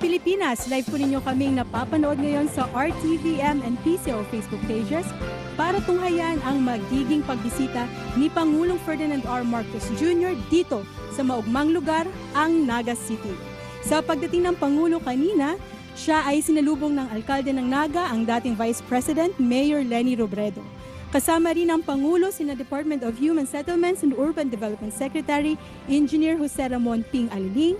Pilipinas, live po ninyo kaming napapanood ngayon sa RTVM and PCO Facebook pages para tunghayan ang magiging pagbisita ni Pangulong Ferdinand R. Marcos Jr. dito sa maugmang lugar, ang Naga City. Sa pagdating ng Pangulo kanina, siya ay sinalubong ng alkalde ng Naga, ang dating Vice President, Mayor Leni Robredo. Kasama rin ang Pangulo, sina Department of Human Settlements and Urban Development Secretary, Engineer Jose Ramon Ping Aliling,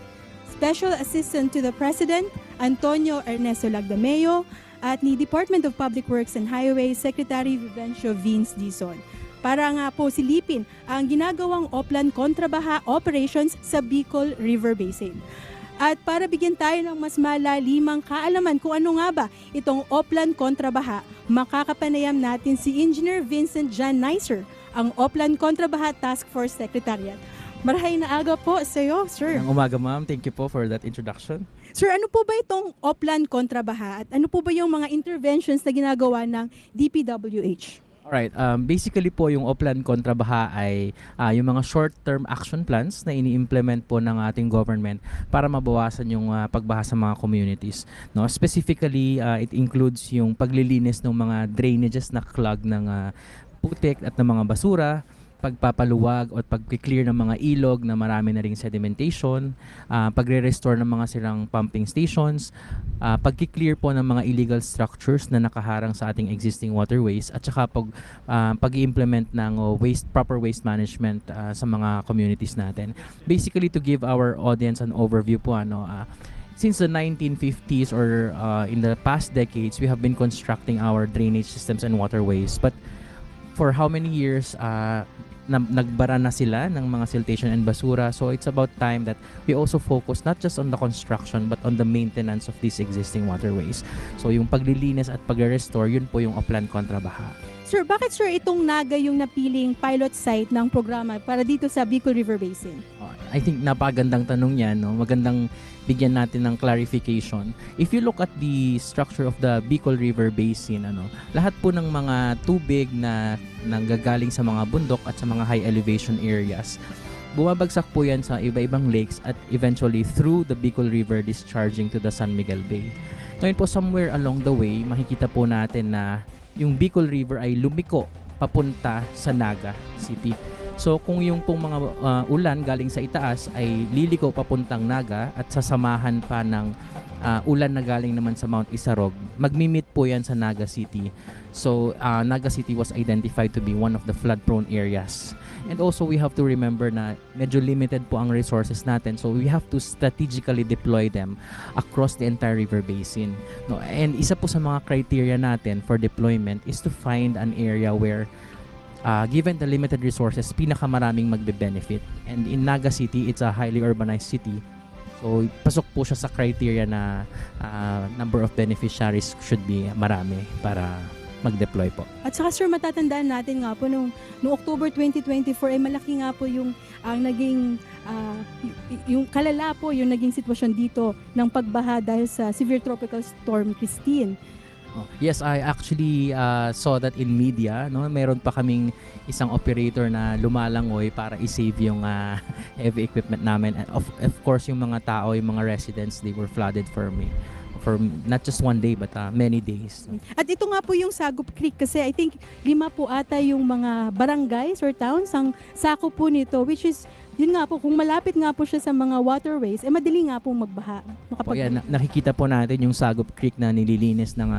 Special Assistant to the President, Antonio Ernesto Lagdameo, at ni Department of Public Works and Highways Secretary Vivencio Vince Dizon. Para nga po silipin ang ginagawang Oplan Kontrabaha Operations sa Bicol River Basin. At para bigyan tayo ng mas malalimang kaalaman kung ano nga ba itong Oplan Kontrabaha, makakapanayam natin si Engineer Vincent John Nicer, ang Oplan Kontrabaha Task Force Secretariat. Marahay na aga po sa iyo, sir. Ang umaga, ma'am. Thank you po for that introduction. Sir, ano po ba itong Oplan Kontrabaha at ano po ba yung mga interventions na ginagawa ng DPWH? Alright, basically po yung Oplan Kontrabaha ay yung mga short-term action plans na ini-implement po ng ating government para mabawasan yung pagbaha sa mga communities. No? Specifically, it includes yung paglilinis ng mga drainages na clog ng putik at ng mga basura, pagpapaluwag o pag-clear ng mga ilog na marami na ring sedimentation, pagre-restore ng mga sirang pumping stations, pag-clear po ng mga illegal structures na nakaharang sa ating existing waterways, at saka pag-implement ng proper waste management sa mga communities natin. Basically, to give our audience an overview po, since the 1950s or in the past decades, we have been constructing our drainage systems and waterways. But for how many years, nagbara na sila ng mga siltation and basura. So it's about time that we also focus not just on the construction but on the maintenance of these existing waterways. So yung paglilinis at pagre-restore, yun po yung Oplan Kontrabaha. Sir, bakit sir itong Naga yung napiling pilot site ng programa para dito sa Bicol River Basin? I think napagandang tanong yan, no? Magandang bigyan natin ng clarification. If you look at the structure of the Bicol River Basin, lahat po ng mga tubig na nanggagaling sa mga bundok at sa mga high elevation areas, bumabagsak po yan sa iba-ibang lakes at eventually through the Bicol River discharging to the San Miguel Bay. Ngayon po, somewhere along the way, makikita po natin na yung Bicol River ay lumiko papunta sa Naga City. So kung yung pong mga ulan galing sa itaas ay liliko papuntang Naga at sasamahan pa ng ulan na galing naman sa Mount Isarog, magmi-meet po yan sa Naga City. So Naga City was identified to be one of the flood-prone areas. And also we have to remember na medyo limited po ang resources natin, so we have to strategically deploy them across the entire river basin. No, and isa po sa mga criteria natin for deployment is to find an area where given the limited resources, pinakamaraming magbe-benefit. And in Naga City, it's a highly urbanized city. So, pasok po siya sa criteria na number of beneficiaries should be marami para mag-deploy po. At saka sir, matatandaan natin nga po noong October 2024 ay malaki nga po yung naging yung kalala po yung naging sitwasyon dito ng pagbaha dahil sa severe tropical storm Christine. Yes, I actually saw that in media. No? Meron pa kaming isang operator na lumalangoy para i-save yung heavy equipment namin. And of course, yung mga tao, yung mga residents, they were flooded for not just one day but many days. At ito nga po yung Sagup Creek kasi I think 5 po ata yung mga barangays or towns ang sakop po nito, which is yun nga po, kung malapit nga po siya sa mga waterways, madali nga po magbaha. Nakikita po natin yung Sagup Creek na nililinis ng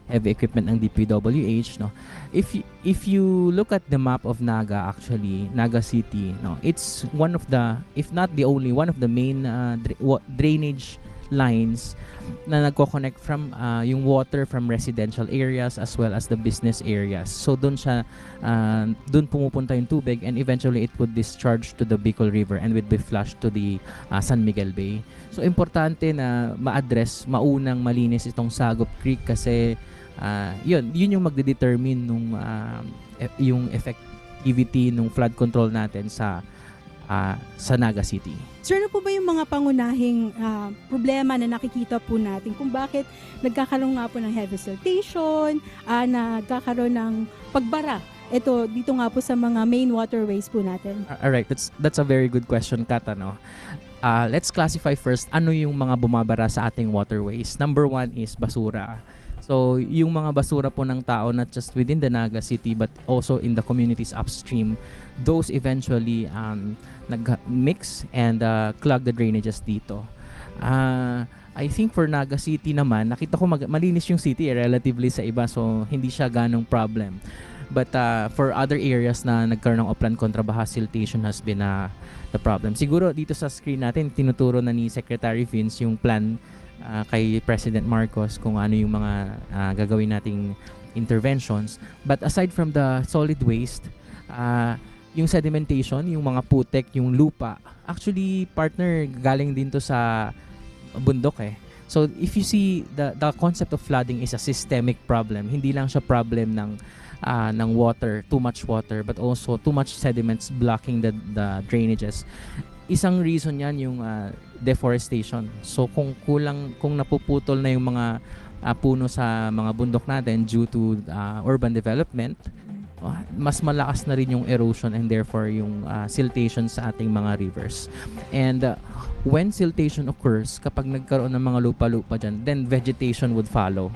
heavy equipment ng DPWH. No? If you look at the map of Naga, actually, Naga City, no, it's one of the, if not the only, one of the main drainage lines na nagko-connect from yung water from residential areas as well as the business areas. So doon pumupunta yung tubig and eventually it would discharge to the Bicol River and would be flushed to the San Miguel Bay. So importante na ma-address, maunang malinis itong Sagup Creek kasi yun yung magde-determine nung yung effectivity ng flood control natin sa Naga City. Sir, ano po ba yung mga pangunahing problema na nakikita po natin kung bakit nagkakaroon nga po ng heavy siltation, nagkakaroon ng pagbara dito nga po sa mga main waterways po natin? Alright, that's a very good question, Kat. let's classify first ano yung mga bumabara sa ating waterways. Number one is basura. So, yung mga basura po ng tao, not just within the Naga City, but also in the communities upstream, those eventually nag-mix and clog the drainages dito. I think for Naga City naman, nakita ko malinis yung city relatively sa iba, so hindi siya ganong problem. But for other areas na nagkaroon ng upland kontrabaha, siltation has been the problem. Siguro dito sa screen natin, tinuturo na ni Secretary Vince yung plan kay President Marcos kung ano yung mga gagawin nating interventions. But aside from the solid waste, yung sedimentation, yung mga putek, yung lupa, actually partner galing din to sa bundok eh. So if you see the concept of flooding is a systemic problem. Hindi lang siya problem ng water, too much water, but also too much sediments blocking the drainages. Isang reason yan yung deforestation. So kung napuputol na yung mga puno sa mga bundok natin due to urban development, mas malakas na rin yung erosion and therefore yung siltation sa ating mga rivers. And when siltation occurs, kapag nagkaroon ng mga lupa-lupa dyan, then vegetation would follow.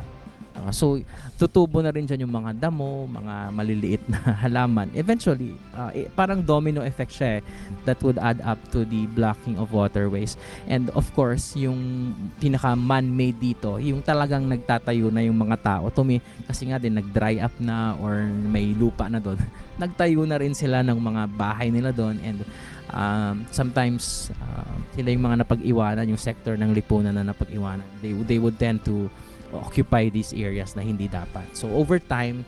So, tutubo na rin dyan yung mga damo, mga maliliit na halaman. Eventually, parang domino effect siya that would add up to the blocking of waterways. And of course, yung pinaka-man-made dito, yung talagang nagtatayo na yung mga tao. Kasi nga din, nag-dry up na or may lupa na doon. Nagtayo na rin sila ng mga bahay nila doon and sometimes sila yung mga napag-iwanan, yung sector ng lipunan na napag-iwanan. They would tend to occupy these areas na hindi dapat. So over time,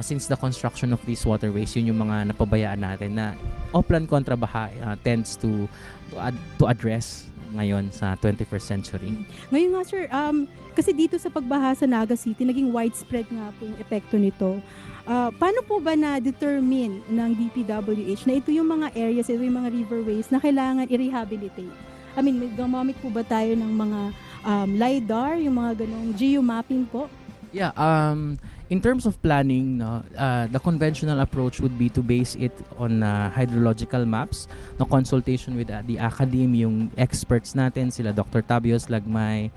since the construction of these waterways, yun yung mga napabayaan natin na upland kontrabaha tends to address ngayon sa 21st century. Ngayon nga sir, kasi dito sa pagbaha sa Naga City, naging widespread nga po yung epekto nito. Paano po ba na-determine ng DPWH na ito yung mga areas, ito yung mga riverways na kailangan i-rehabilitate? I mean, gumamit po ba tayo ng mga LiDAR, yung mga ganong geomapping po? Yeah, in terms of planning, the conventional approach would be to base it on hydrological maps, no consultation with the academy, yung experts natin, sila Dr. Tabios Lagmay,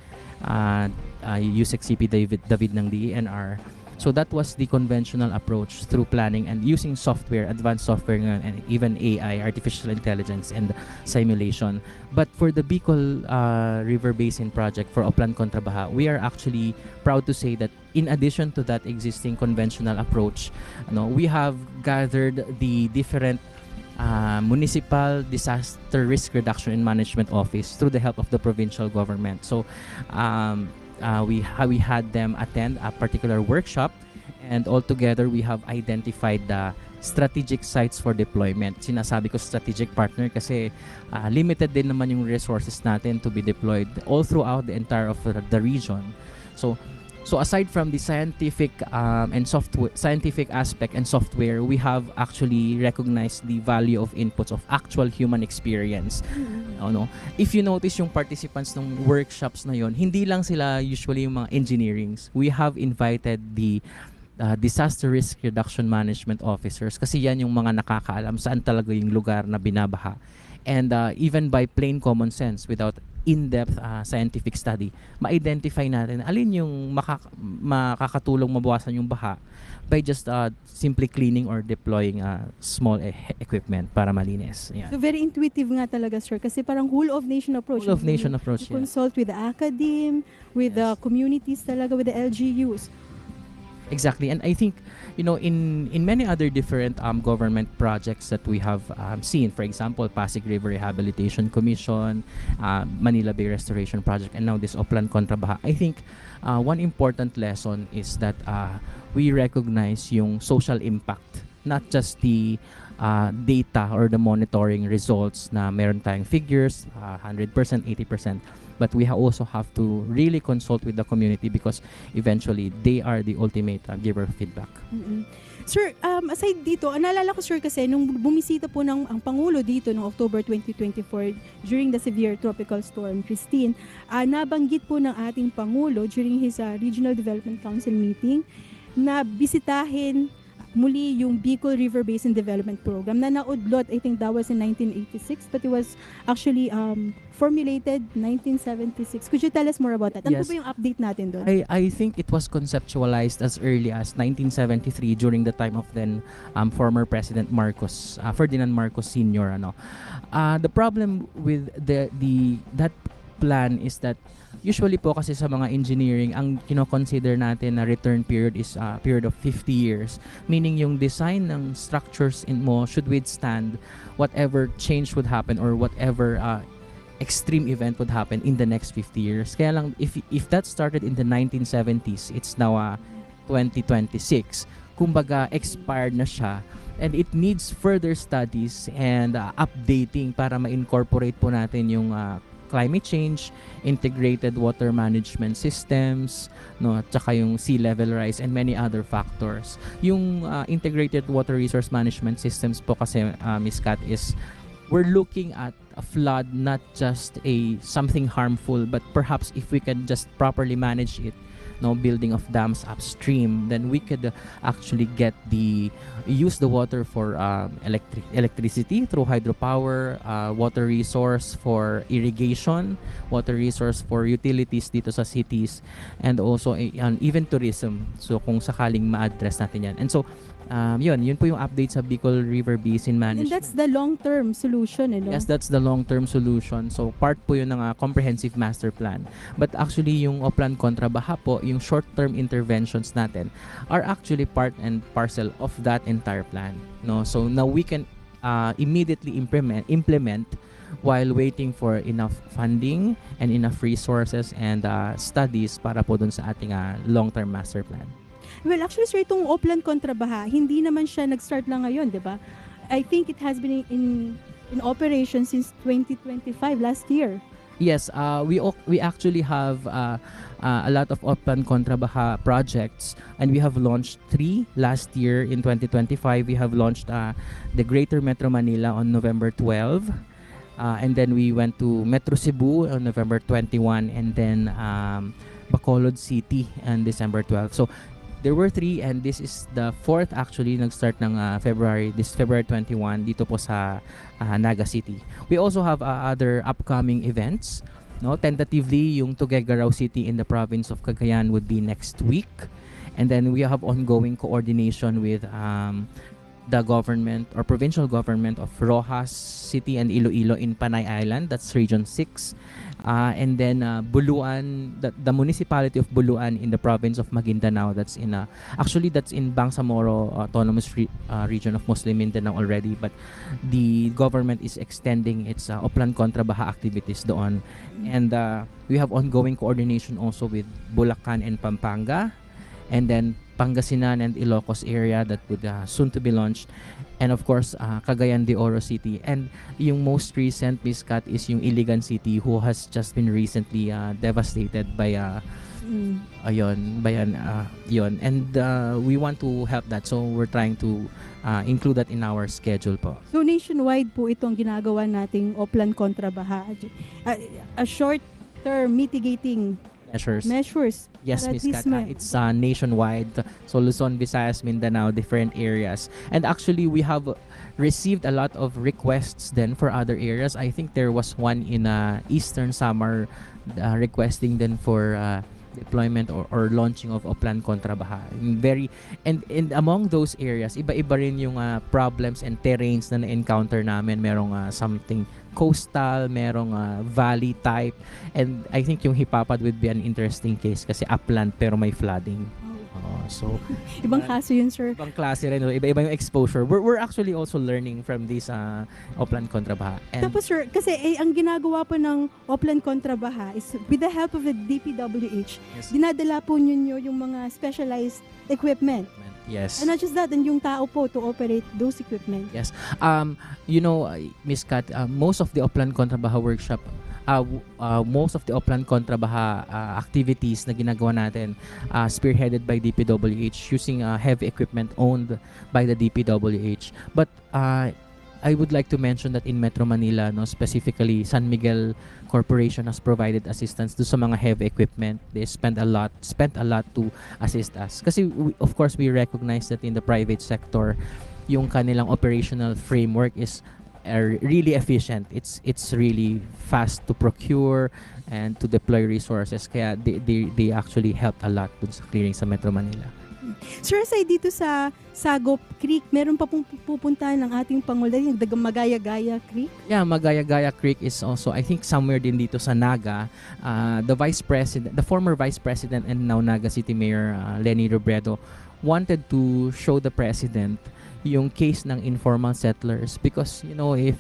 Yusek CP David ng DENR. So that was the conventional approach through planning and using software, advanced software ngayon, and even AI, artificial intelligence, and simulation. But for the Bicol River Basin project for Upland Kontrabaha, we are actually proud to say that in addition to that existing conventional approach, we have gathered the different municipal disaster risk reduction and management office through the help of the provincial government. So we had them attend a particular workshop, and altogether we have identified the strategic sites for deployment. Sinasabi ko strategic partner kasi limited din naman yung resources natin to be deployed all throughout the entire of the region. So aside from the scientific scientific aspect and software, we have actually recognized the value of inputs of actual human experience. If you notice yung participants ng workshops na yon, hindi lang sila usually yung mga engineerings. We have invited the disaster risk reduction management officers kasi yan yung mga nakakaalam saan talaga yung lugar na binabaha. And even by plain common sense, without in-depth scientific study, ma-identify natin alin yung makakatulong mabawasan yung baha by just simply cleaning or deploying small equipment para malinis. Yeah. So very intuitive nga talaga sir kasi parang whole of nation approach. Whole of nation approach, You consult with the academe, with the communities talaga, with the LGUs. Exactly, and I think in many other different government projects that we have seen, for example, Pasig River Rehabilitation Commission, Manila Bay Restoration Project, and now this Upland Kontrabaha. I think one important lesson is that we recognize yung social impact, not just the data or the monitoring results na meron tayong figures, 100%, 80%. But we also have to really consult with the community because eventually they are the ultimate giver of feedback. Mm-hmm. Sir, aside dito, naalala ko sir kasi nung bumisita po ang Pangulo dito noong October 2024 during the severe tropical storm Christine, nabanggit po ng ating Pangulo during his Regional Development Council meeting na bisitahin muli yung Bicol River Basin Development Program na naudlot. I think that was in 1986, but it was actually formulated 1976. Could you tell us more about that? Ano Yes. po ba yung update natin doon? I think it was conceptualized as early as 1973 during the time of then former President Marcos, Ferdinand Marcos Sr. The problem with that plan is that usually po kasi sa mga engineering, ang kino-consider natin na return period is a period of 50 years. Meaning yung design ng structures mo should withstand whatever change would happen or whatever extreme event would happen in the next 50 years. Kaya lang, if that started in the 1970s, it's now 2026. Kumbaga, expired na siya. And it needs further studies and updating para ma-incorporate po natin yung climate change, integrated water management systems, no, at saka yung sea level rise and many other factors. Yung integrated water resource management systems po kasi, Ms. Kat, is we're looking at a flood, not just something harmful, but perhaps if we can just properly manage it, no, building of dams upstream, then we could actually use the water for electricity through hydropower, water resource for irrigation, water resource for utilities dito sa cities, and also even tourism. So kung sakaling ma-address natin yan. And so yun po yung update sa Bicol River Basin Management. And that's the long-term solution, no? Yes, that's the long-term solution. So part po yun ng comprehensive master plan. But actually yung Oplan Contra Baha po, yung short-term interventions natin are actually part and parcel of that entire plan. No, so now we can immediately implement while waiting for enough funding and enough resources and studies para po dun sa ating long-term master plan. Well, actually, sir, itong Oplan Contra Baha, hindi naman siya nag-start lang ngayon, di ba? I think it has been in operation since 2025, last year. Yes, we actually have a lot of Oplan Contra Baha projects, and we have launched 3 last year. In 2025. We have launched the Greater Metro Manila on November 12, and then we went to Metro Cebu on November 21, and then Bacolod City on December 12. So there were 3, and this is the 4th actually, nag-start ng February 21 dito po sa Naga City. We also have other upcoming events. No, tentatively yung Tuguegarao City in the province of Cagayan would be next week. And then we have ongoing coordination with the government or provincial government of Rojas City and Iloilo in Panay Island, that's Region 6. And then Buluan, the municipality of Buluan in the province of Maguindanao, that's in Bangsamoro Autonomous Region of Muslim Mindanao already, but the government is extending its Oplan Contra Baha activities doon. And we have ongoing coordination also with Bulacan and Pampanga, and then Pangasinan and Ilocos area that would soon to be launched, and of course Cagayan de Oro City, and yung most recent, Miss Kat, is yung Iligan City, who has just been recently devastated by yon, and we want to help that, so we're trying to include that in our schedule po. So nationwide po itong ginagawa nating Oplan Contra Baha, a short-term mitigating measures. Yes, Miss Kat, it's nationwide. So Luzon, Visayas, Mindanao, different areas. And actually, we have received a lot of requests then for other areas. I think there was one in Eastern Samar requesting then for deployment or launching of Oplan Contra Baha. And among those areas, iba-iba rin yung problems and terrains na na-encounter namin. Merong something coastal, merong valley type, and I think yung Hipapad would be an interesting case kasi upland pero may flooding. So ibang kaso yun, sir. Ibang klase rin, iba-iba yung exposure. We're actually also learning from this Oplan Contra Baha. Tapos, sir, kasi ang ginagawa po ng Oplan Contra Baha is with the help of the DPWH, yes, dinadala po ninyo yung mga specialized equipment. Yes. And not just that, and yung tao po to operate those equipment. Yes. Miss Kat, most of the Oplan Contra Baha workshop, most of the Oplan Contra Baha activities na ginagawa natin, spearheaded by DPWH using heavy equipment owned by the DPWH. But I would like to mention that in Metro Manila, no, specifically San Miguel Corporation has provided assistance to sa mga heavy equipment. They spent a lot to assist us. Kasi of course we recognize that in the private sector, yung kanilang operational framework is really efficient. It's really fast to procure and to deploy resources. Kaya they actually helped a lot dun sa clearing sa Metro Manila. Sir, aside dito sa Sagop Creek, meron pa pong pupuntahan ng ating Pangulo, yung Magaya-Gaya Creek? Yeah, Magaya-Gaya Creek is also, I think, somewhere din dito sa Naga. The former Vice President and now Naga City Mayor Leni Robredo wanted to show the President yung case ng informal settlers because, you know, if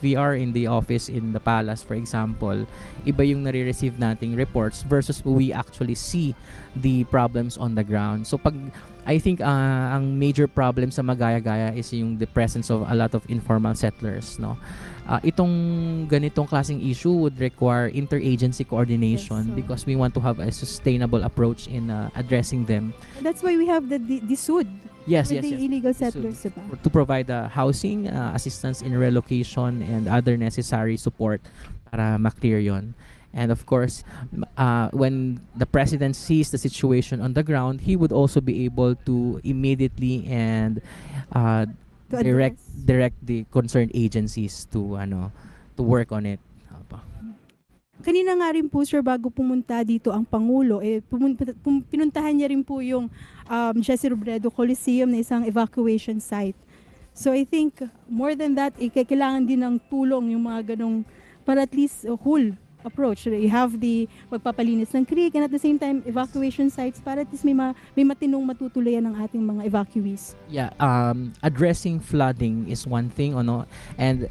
we are in the office in the palace, for example, iba yung nare-receive nating reports versus we actually see the problems on the ground. So I think ang major problem sa Magaya-Gaya is yung the presence of a lot of informal settlers, no. Itong ganitong klaseng issue would require interagency coordination, yes, because we want to have a sustainable approach in addressing them. That's why we have the SUD. Yes, with the illegal settlers, So, diba? to provide housing, assistance in relocation, and other necessary support para ma-clear yon. And of course, when the President sees the situation on the ground, he would also be able to immediately and direct the concerned agencies to work on it. Kanina nga rin po, sir, bago pumunta dito ang Pangulo, pinuntahan niya rin po yung Jesse Robredo Coliseum na isang evacuation site. So I think more than that, kailangan din ng tulong yung mga ganong, para at least whole approach. You have the pagpapalinis ng creek and at the same time evacuation sites para at least may matinong matutuluyan ng ating mga evacuees. Yeah, addressing flooding is one thing, and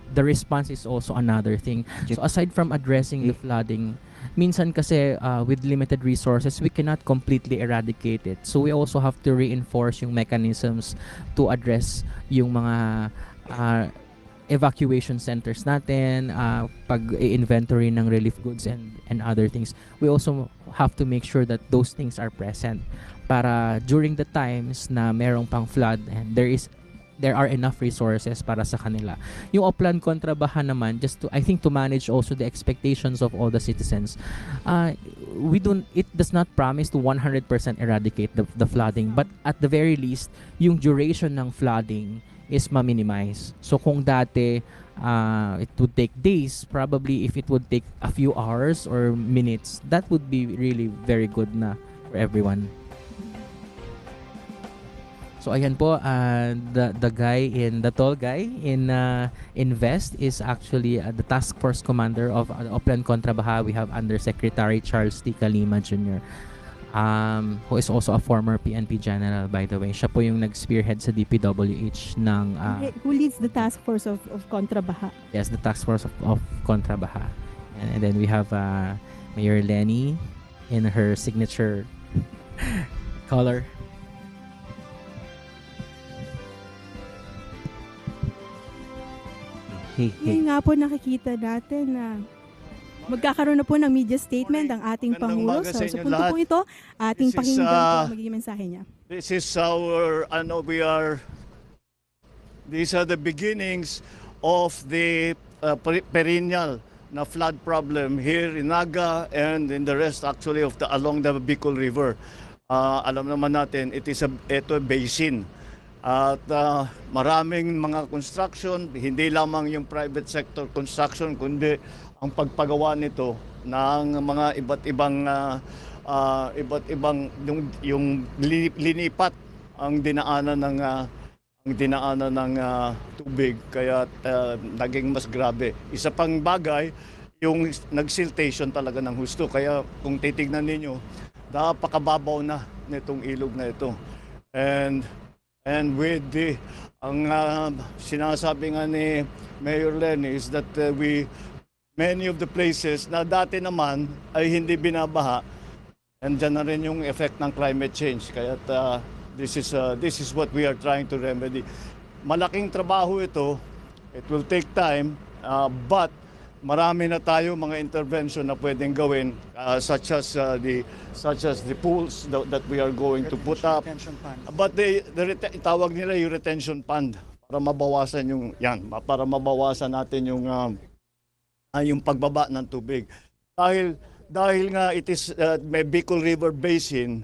the response is also another thing. So aside from addressing the flooding, minsan kasi with limited resources, we cannot completely eradicate it. So we also have to reinforce yung mechanisms to address yung mga evacuation centers natin, pag-inventory ng relief goods and other things. We also have to make sure that those things are present para during the times na merong pang flood and there are enough resources para sa kanila. Yung Oplan Contra Baha naman, I think to manage also the expectations of all the citizens, it does not promise to 100% eradicate the flooding, but at the very least, yung duration ng flooding is ma-minimize. So kung dati it would take days, probably if it would take a few hours or minutes, that would be really very good na for everyone. So ayan po, the tall guy in Invest is actually the task force commander of Oplan Contra Baha. We have Undersecretary Charles T. Calima Jr., who is also a former PNP general, by the way. Siya po yung nag-spearhead sa DPWH ng... who leads the task force of Contra Baha? Yes, the task force of Contra Baha. And then we have Mayor Leni in her signature color. Ngayon nga po nakikita natin na magkakaroon na po ng media statement ang ating Pangulo. So sa punto po ito, ating pakinggan po magiging mensahe niya. These are the beginnings of the perennial na flood problem here in Naga and in the rest actually of along the Bicol River. Alam naman natin, ito basin. At maraming mga construction, hindi lamang yung private sector construction, kundi ang pagpagawa nito ng mga iba't ibang yung linipat ang dinaanan ng tubig, kaya naging mas grabe. Isa pang bagay, yung nagsiltation talaga ng husto, kaya kung titignan ninyo, napakababaw na nitong ilog na ito. And with ang sinasabi nga ni Mayor Leni is that many of the places na dati naman ay hindi binabaha, and dyan na rin yung effect ng climate change. Kaya this is what we are trying to remedy. Malaking trabaho ito. It will take time, but marami na tayo mga intervention na pwedeng gawin, such as the pools that we are going to put up. But tawag nila yung retention fund para mabawasan para mabawasan natin yung pagbaba ng tubig. Dahil nga it is may Bicol River Basin,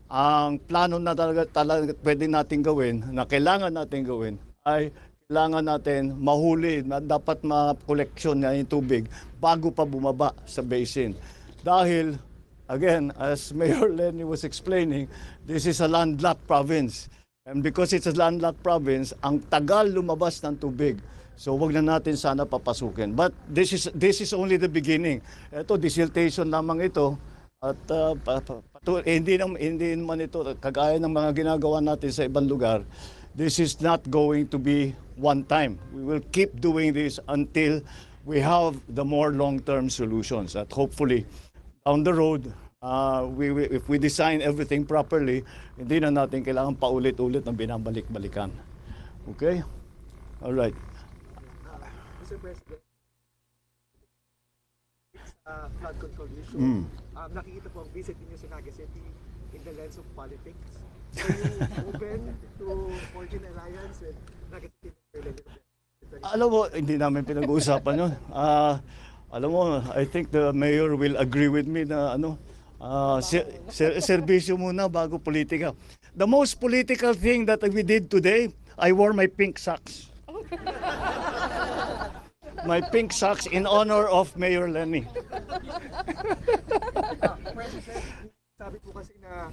ang plano na talaga pwede natin gawin, na kailangan natin gawin, ay kailangan natin mahuli, na dapat ma-koleksyon na yung tubig bago pa bumaba sa basin. Dahil, again, as Mayor Lenny was explaining, this is a landlocked province. And because it's a landlocked province, ang tagal lumabas ng tubig. So wag na natin sana papasukin. But this is only the beginning. Ito, desiltation lamang ito. At hindi naman ito kagaya ng mga ginagawa natin sa ibang lugar. This is not going to be one time. We will keep doing this until we have the more long-term solutions. At hopefully, down the road, if we design everything properly, hindi na natin kailangan paulit-ulit na binabalik-balikan. Okay? All right. Mr. President, it's a flood control issue. Nakikita po ang visit ninyo sa Naga City in the lens of politics. Are you open to forging an alliance with Naga City? Alam mo, hindi namin pinag-uusapan yun. Alam mo, I think the mayor will agree with me na serbisyo muna bago politika. The most political thing that we did today, I wore my pink socks. My pink socks in honor of Mayor Lenny. Sabi po kasi na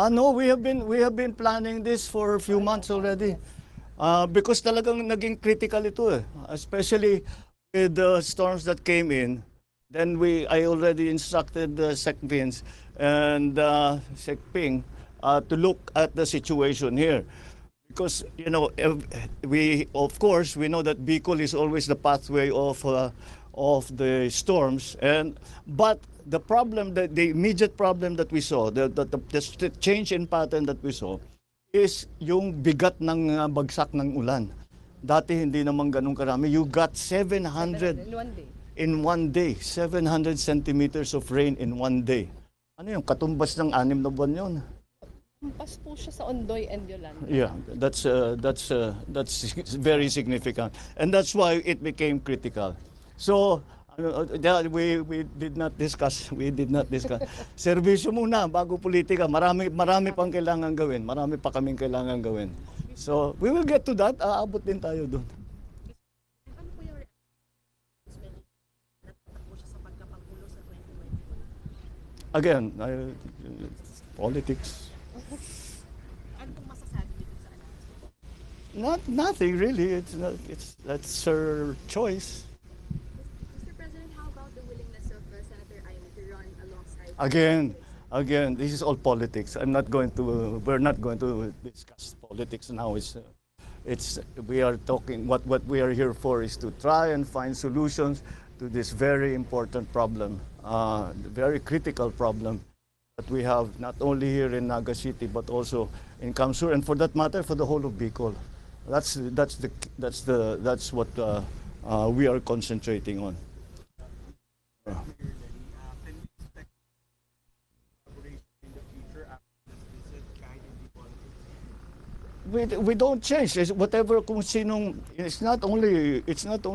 No, we have been planning this for a few months already. Because talagang naging critical ito especially with the storms that came in. Then I already instructed Sec Vince and Sec Ping to look at the situation here. Because, we know that Bicol is always the pathway of the storms. But the problem, the immediate problem that we saw, the change in pattern that we saw, is yung bigat ng bagsak ng ulan. Dati hindi naman ganun karami. You got 700 in one day. 700 centimeters of rain in one day. Ano yung katumbas ng 6 na buwan yun? Pas po siya sa Ondoy and Yolanda. Yeah, that's very significant, and that's why it became critical. So we did not discuss. Serbisyo muna bago politika. Marami pang kailangan gawin. Marami pa kaming kailangan gawin. So we will get to that. Aabot din tayo doon. Ano po yung natatakbo siya sa pagkapangulo sa 2021? Again, politics. Ano pong masasabi dito sa announcement? Nothing really. That's her choice. Mr. President, how about the willingness of Senator Amy to run alongside? Again, this is all politics. We're not going to discuss politics now. We are talking, what we are here for is to try and find solutions to this very important problem, very critical problem that we have not only here in Naga City but also in Kamsur, and for that matter, for the whole of Bicol. That's what we are concentrating on. We don't change. Whatever kung sinong, it's not only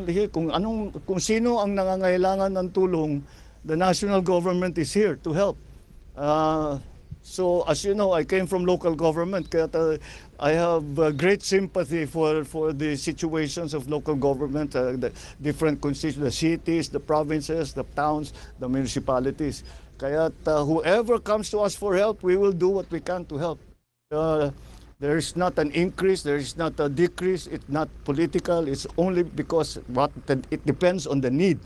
here kung sino ang nangangailangan ng tulong, the national government is here to help. So as you know, I came from local government, kaya I have great sympathy for the situations of local government, the different constituencies, the cities, the provinces, the towns, the municipalities. Kaya whoever comes to us for help, we will do what we can to help. There is not an increase, there is not a decrease, it's not political, it's only because it depends on the need.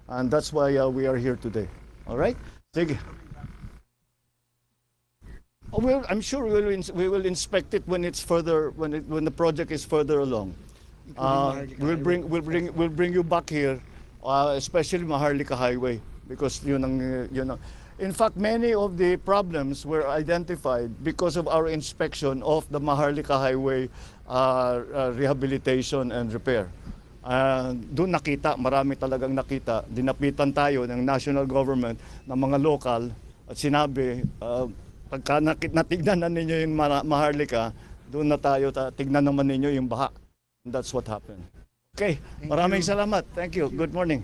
And that's why we are here today. All right? Sige. Well, I'm sure we will inspect it when it's further, when the project is further along. We'll bring you back here, especially Maharlika Highway, because yun ang. In fact, many of the problems were identified because of our inspection of the Maharlika Highway rehabilitation and repair. Doon marami talagang nakita. Dinapitan tayo ng national government, ng mga local, at sinabi, Pagka natignan na ninyo yung Maharlika, doon na tayo, tignan naman ninyo yung baha. And that's what happened. Okay, maraming salamat. Thank you. Good morning.